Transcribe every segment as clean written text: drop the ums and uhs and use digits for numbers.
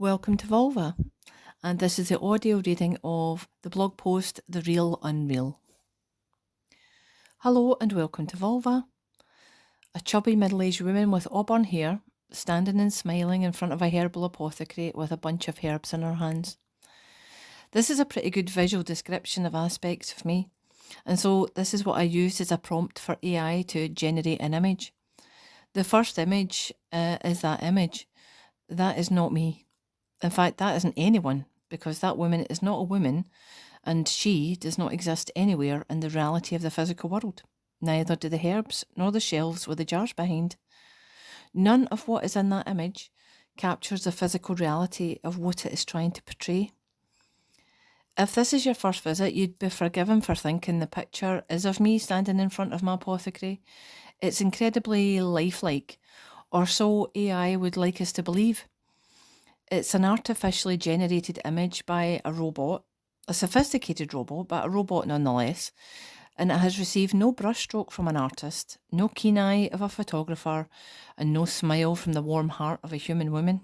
Welcome to Volva, and this is the audio reading of the blog post The Real Unreal. Hello and welcome to Volva. A chubby middle-aged woman with auburn hair, standing and smiling in front of a herbal apothecary with a bunch of herbs in her hands. This is a pretty good visual description of aspects of me, and so this is what I used as a prompt for AI to generate an image. The first image is that image. That is not me. In fact, that isn't anyone, because that woman is not a woman, and she does not exist anywhere in the reality of the physical world. Neither do the herbs, nor the shelves with the jars behind. None of what is in that image captures the physical reality of what it is trying to portray. If this is your first visit, you'd be forgiven for thinking the picture is of me standing in front of my apothecary. It's incredibly lifelike, or so AI would like us to believe. It's an artificially generated image by a robot, a sophisticated robot, but a robot nonetheless, and it has received no brushstroke from an artist, no keen eye of a photographer, and no smile from the warm heart of a human woman.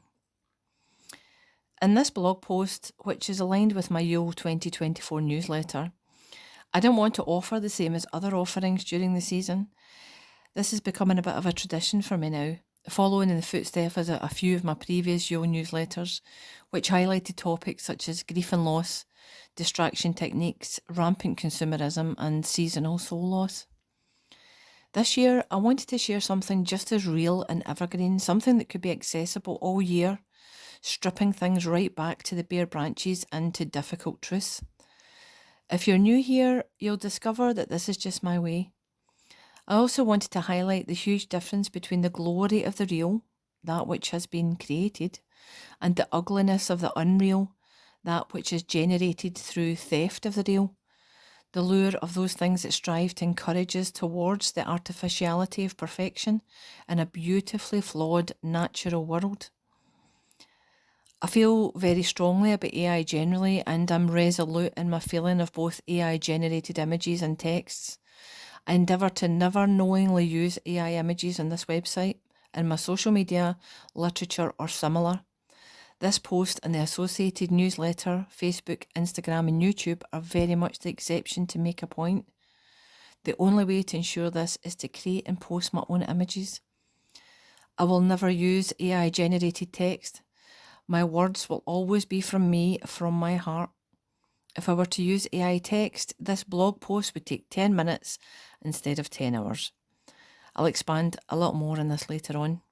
In this blog post, which is aligned with my Yule 2024 newsletter, I don't want to offer the same as other offerings during the season. This is becoming a bit of a tradition for me now, following in the footsteps of a few of my previous Yule newsletters, which highlighted topics such as grief and loss, distraction techniques, rampant consumerism, and seasonal soul loss. This year, I wanted to share something just as real and evergreen, something that could be accessible all year, stripping things right back to the bare branches and to difficult truths. If you're new here, you'll discover that this is just my way. I also wanted to highlight the huge difference between the glory of the real, that which has been created, and the ugliness of the unreal, that which is generated through theft of the real, the lure of those things that strive to encourage us towards the artificiality of perfection in a beautifully flawed natural world. I feel very strongly about AI generally, and I'm resolute in my feeling of both AI-generated images and texts. I endeavour to never knowingly use AI images on this website, in my social media, literature or similar. This post and the associated newsletter, Facebook, Instagram and YouTube are very much the exception to make a point. The only way to ensure this is to create and post my own images. I will never use AI generated text. My words will always be from me, from my heart. If I were to use AI text, this blog post would take 10 minutes instead of 10 hours. I'll expand a lot more on this later on.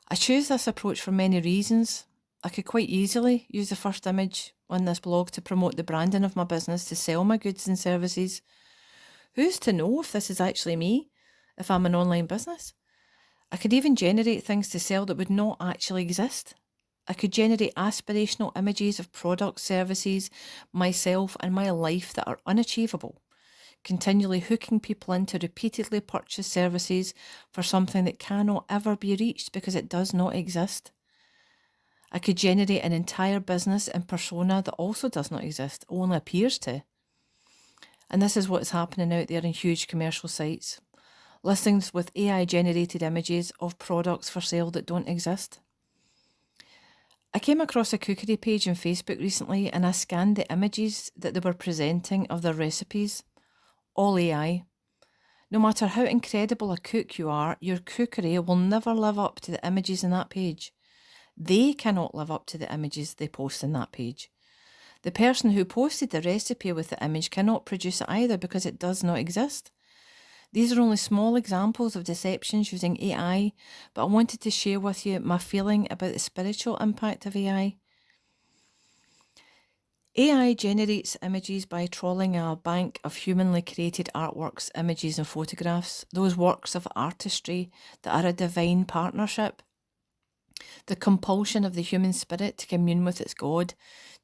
I choose this approach for many reasons. I could quite easily use the first image on this blog to promote the branding of my business, to sell my goods and services. Who's to know if this is actually me, if I'm an online business? I could even generate things to sell that would not actually exist. I could generate aspirational images of products, services, myself and my life that are unachievable, continually hooking people in to repeatedly purchase services for something that cannot ever be reached because it does not exist. I could generate an entire business and persona that also does not exist, only appears to. And this is what's happening out there in huge commercial sites. Listings with AI-generated images of products for sale that don't exist. I came across a cookery page on Facebook recently and I scanned the images that they were presenting of their recipes. All AI. No matter how incredible a cook you are, your cookery will never live up to the images in that page. They cannot live up to the images they post in that page. The person who posted the recipe with the image cannot produce it either because it does not exist. These are only small examples of deceptions using AI, but I wanted to share with you my feeling about the spiritual impact of AI. AI generates images by trawling a bank of humanly created artworks, images and photographs, those works of artistry that are a divine partnership. The compulsion of the human spirit to commune with its God,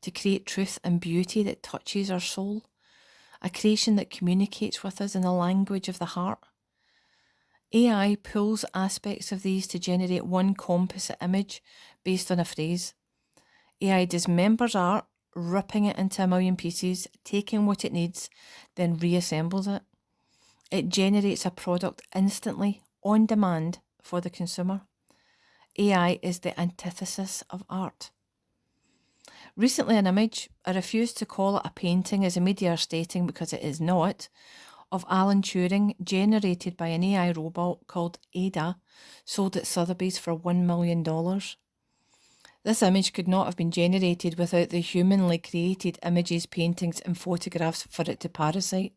to create truth and beauty that touches our soul. A creation that communicates with us in the language of the heart. AI pulls aspects of these to generate one composite image based on a phrase. AI dismembers art, ripping it into a million pieces, taking what it needs, then reassembles it. It generates a product instantly, on demand, for the consumer. AI is the antithesis of art. Recently, an image, I refuse to call it a painting as the media are stating because it is not, of Alan Turing, generated by an AI robot called Ada, sold at Sotheby's for $1 million. This image could not have been generated without the humanly created images, paintings and photographs for it to parasite.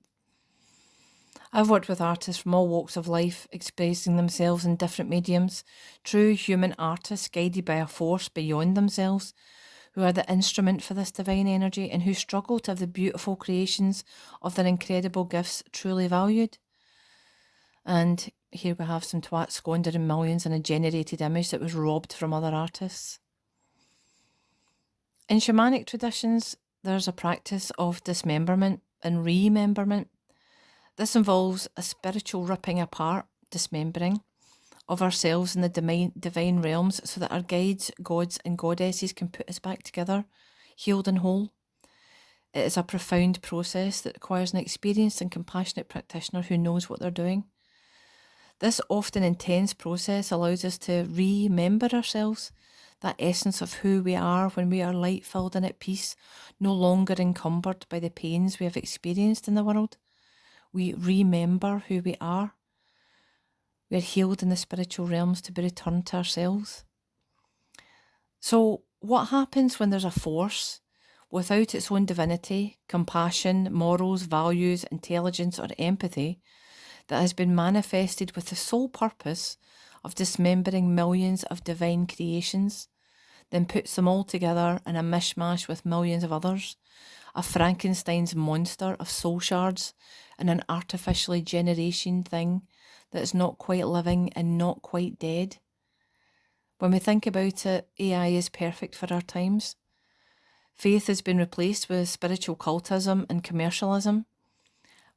I've worked with artists from all walks of life, expressing themselves in different mediums, true human artists guided by a force beyond themselves, who are the instrument for this divine energy and who struggle to have the beautiful creations of their incredible gifts truly valued. And here we have some twats squandering millions in a generated image that was robbed from other artists. In shamanic traditions, there's a practice of dismemberment and rememberment. This involves a spiritual ripping apart, dismembering, of ourselves in the divine realms so that our guides, gods and goddesses can put us back together, healed and whole. It is a profound process that requires an experienced and compassionate practitioner who knows what they're doing. This often intense process allows us to remember ourselves, that essence of who we are when we are light-filled and at peace, no longer encumbered by the pains we have experienced in the world. We remember who we are. We are healed in the spiritual realms to be returned to ourselves. So what happens when there's a force without its own divinity, compassion, morals, values, intelligence or empathy that has been manifested with the sole purpose of dismembering millions of divine creations, then puts them all together in a mishmash with millions of others, a Frankenstein's monster of soul shards and an artificially generation thing that is not quite living and not quite dead? When we think about it, AI is perfect for our times. Faith has been replaced with spiritual cultism and commercialism.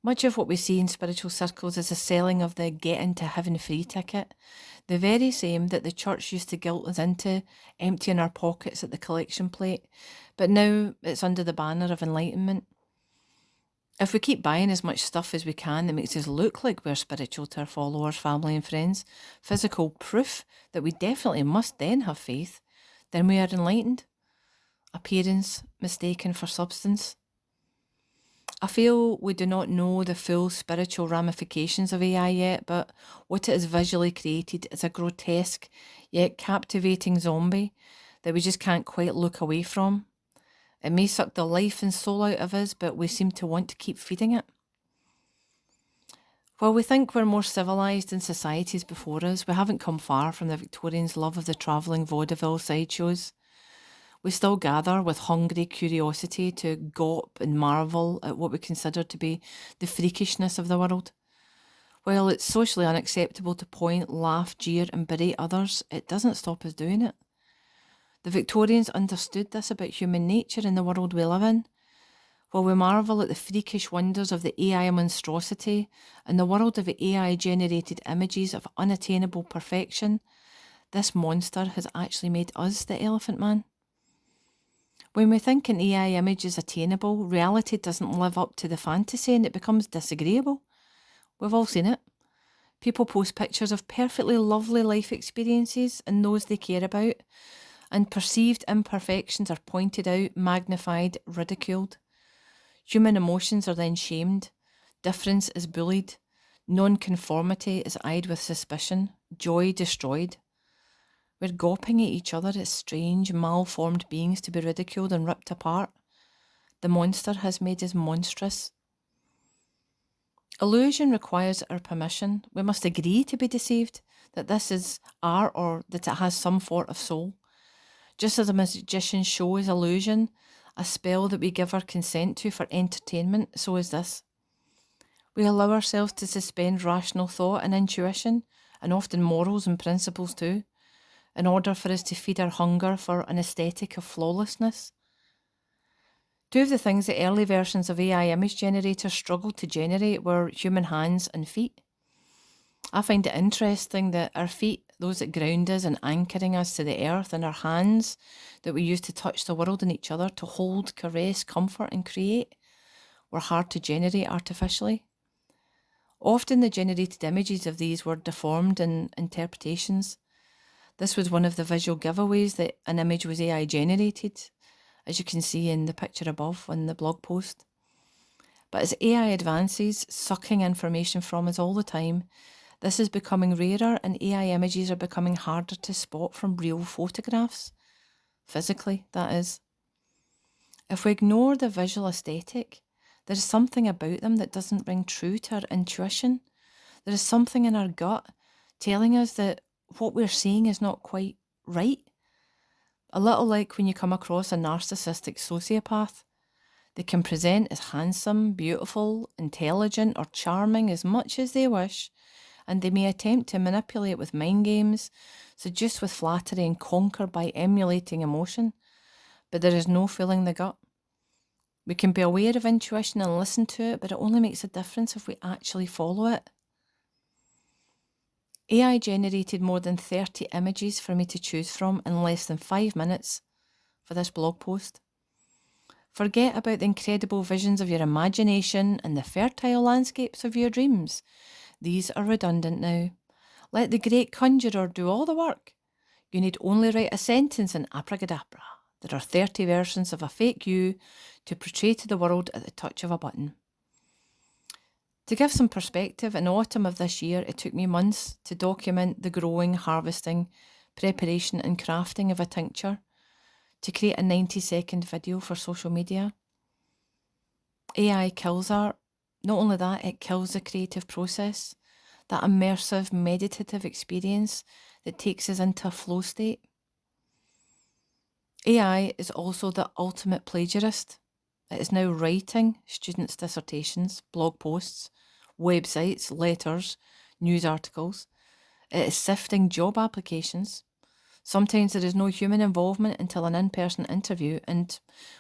Much of what we see in spiritual circles is a selling of the get into heaven free ticket, the very same that the church used to guilt us into, emptying our pockets at the collection plate, but now it's under the banner of enlightenment. If we keep buying as much stuff as we can that makes us look like we're spiritual to our followers, family and friends, physical proof that we definitely must then have faith, then we are enlightened. Appearance mistaken for substance. I feel we do not know the full spiritual ramifications of AI yet, but what it has visually created is a grotesque yet captivating zombie that we just can't quite look away from. It may suck the life and soul out of us, but we seem to want to keep feeding it. While we think we're more civilised than societies before us, we haven't come far from the Victorians' love of the travelling vaudeville sideshows. We still gather with hungry curiosity to gawp and marvel at what we consider to be the freakishness of the world. While it's socially unacceptable to point, laugh, jeer and berate others, it doesn't stop us doing it. The Victorians understood this about human nature in the world we live in. While we marvel at the freakish wonders of the AI monstrosity and the world of AI-generated images of unattainable perfection, this monster has actually made us the Elephant Man. When we think an AI image is attainable, reality doesn't live up to the fantasy and it becomes disagreeable. We've all seen it. People post pictures of perfectly lovely life experiences and those they care about, and perceived imperfections are pointed out, magnified, ridiculed. Human emotions are then shamed, difference is bullied, non-conformity is eyed with suspicion, joy destroyed. We're gawping at each other as strange, malformed beings to be ridiculed and ripped apart. The monster has made us monstrous. Illusion requires our permission. We must agree to be deceived, that this is art or that it has some sort of soul. Just as a magician's show is illusion, a spell that we give our consent to for entertainment, so is this. We allow ourselves to suspend rational thought and intuition, and often morals and principles too, in order for us to feed our hunger for an aesthetic of flawlessness. Two of the things that early versions of AI image generators struggled to generate were human hands and feet. I find it interesting that our feet, those that ground us and anchoring us to the earth, and our hands that we use to touch the world and each other, to hold, caress, comfort and create, were hard to generate artificially. Often the generated images of these were deformed in interpretations. This was one of the visual giveaways that an image was AI generated, as you can see in the picture above on the blog post. But as AI advances, sucking information from us all the time, this is becoming rarer and AI images are becoming harder to spot from real photographs. Physically, that is. If we ignore the visual aesthetic, there is something about them that doesn't ring true to our intuition. There is something in our gut telling us that what we're seeing is not quite right. A little like when you come across a narcissistic sociopath. They can present as handsome, beautiful, intelligent, or charming as much as they wish, and they may attempt to manipulate with mind games, seduce with flattery, and conquer by emulating emotion. But there is no fooling the gut. We can be aware of intuition and listen to it, but it only makes a difference if we actually follow it. AI generated more than 30 images for me to choose from in less than 5 minutes for this blog post. Forget about the incredible visions of your imagination and the fertile landscapes of your dreams. These are redundant now. Let the great conjurer do all the work. You need only write a sentence in abracadabra. There are 30 versions of a fake you to portray to the world at the touch of a button. To give some perspective, in autumn of this year, it took me months to document the growing, harvesting, preparation and crafting of a tincture to create a 90-second video for social media. AI kills art. Not only that, it kills the creative process, that immersive, meditative experience that takes us into a flow state. AI is also the ultimate plagiarist. It is now writing students' dissertations, blog posts, websites, letters, news articles. It is sifting job applications. Sometimes there is no human involvement until an in-person interview, and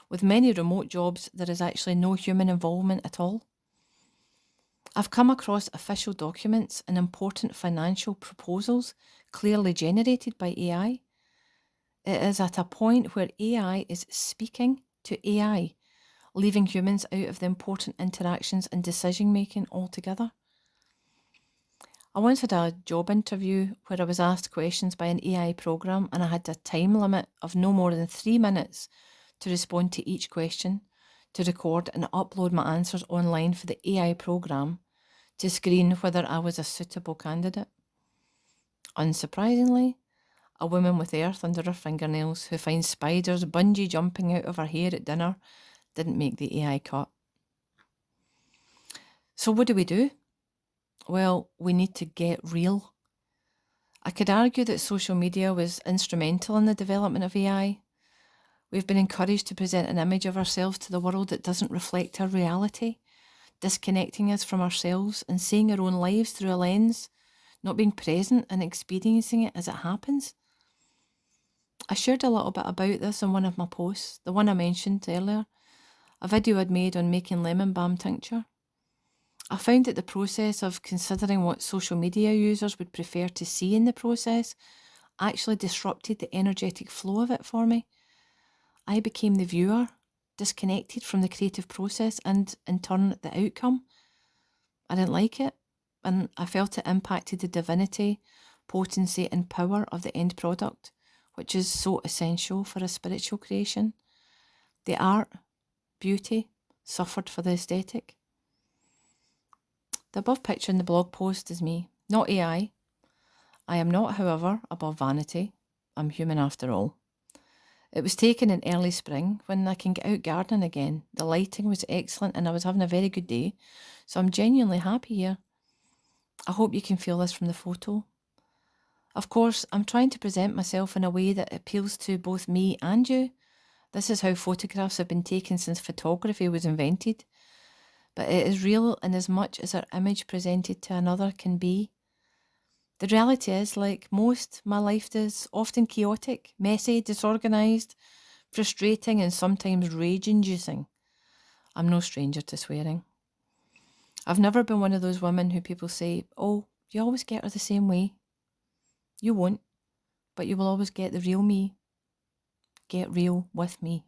with many remote jobs, there is actually no human involvement at all. I've come across official documents and important financial proposals clearly generated by AI. It is at a point where AI is speaking to AI, leaving humans out of the important interactions and decision-making altogether. I once had a job interview where I was asked questions by an AI program and I had a time limit of no more than 3 minutes to respond to each question, to record and upload my answers online for the AI program to screen whether I was a suitable candidate. Unsurprisingly, a woman with earth under her fingernails who finds spiders bungee jumping out of her hair at dinner didn't make the AI cut. So what do? Well, we need to get real. I could argue that social media was instrumental in the development of AI. We've been encouraged to present an image of ourselves to the world that doesn't reflect our reality, disconnecting us from ourselves and seeing our own lives through a lens, not being present and experiencing it as it happens. I shared a little bit about this in one of my posts, the one I mentioned earlier, a video I'd made on making lemon balm tincture. I found that the process of considering what social media users would prefer to see in the process actually disrupted the energetic flow of it for me. I became the viewer, disconnected from the creative process and, in turn, the outcome. I didn't like it, and I felt it impacted the divinity, potency and power of the end product, which is so essential for a spiritual creation. The art, beauty, suffered for the aesthetic. The above picture in the blog post is me, not AI. I am not, however, above vanity. I'm human after all. It was taken in early spring when I can get out gardening again. The lighting was excellent and I was having a very good day, so I'm genuinely happy here. I hope you can feel this from the photo. Of course, I'm trying to present myself in a way that appeals to both me and you. This is how photographs have been taken since photography was invented. But it is real in as much as our image presented to another can be. The reality is, like most, my life is often chaotic, messy, disorganised, frustrating and sometimes rage-inducing. I'm no stranger to swearing. I've never been one of those women who people say, oh, you always get her the same way. You won't, but you will always get the real me. Get real with me.